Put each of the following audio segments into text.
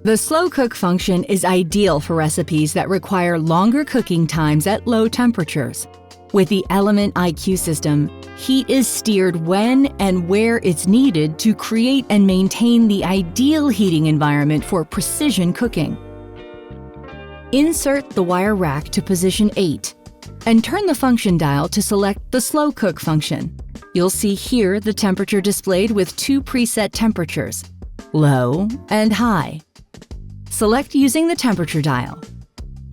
The slow cook function is ideal for recipes that require longer cooking times at low temperatures. With the Element IQ system, heat is steered when and where it's needed to create and maintain the ideal heating environment for precision cooking. Insert the wire rack to position 8 and turn the function dial to select the slow cook function. You'll see here the temperature displayed with 2 preset temperatures, low and high. Select using the temperature dial.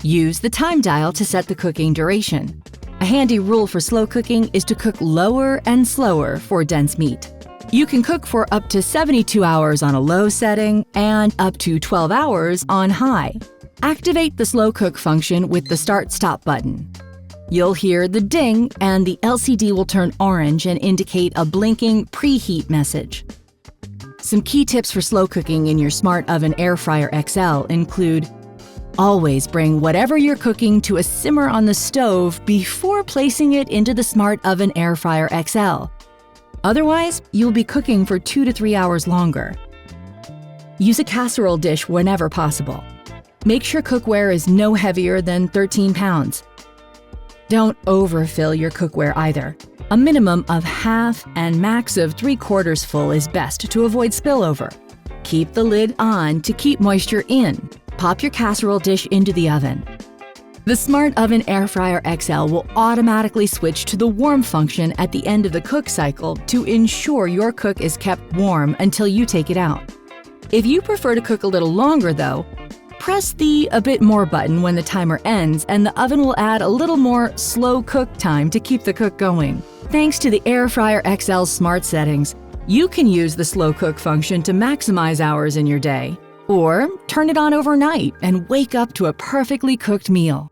Use the time dial to set the cooking duration. A handy rule for slow cooking is to cook lower and slower for dense meat. You can cook for up to 72 hours on a low setting and up to 12 hours on high. Activate the slow cook function with the Start-Stop button. You'll hear the ding and the LCD will turn orange and indicate a blinking preheat message. Some key tips for slow cooking in your Smart Oven Air Fryer XL include: always bring whatever you're cooking to a simmer on the stove before placing it into the Smart Oven Air Fryer XL. Otherwise, you'll be cooking for 2 to 3 hours longer. Use a casserole dish whenever possible. Make sure cookware is no heavier than 13 pounds. Don't overfill your cookware either. A minimum of half and max of 3/4 full is best to avoid spillover. Keep the lid on to keep moisture in. Pop your casserole dish into the oven. The Smart Oven Air Fryer XL will automatically switch to the warm function at the end of the cook cycle to ensure your cook is kept warm until you take it out. If you prefer to cook a little longer though, press the "a bit more" button when the timer ends and the oven will add a little more slow cook time to keep the cook going. Thanks to the Air Fryer XL's smart settings, you can use the slow cook function to maximize hours in your day, or turn it on overnight and wake up to a perfectly cooked meal.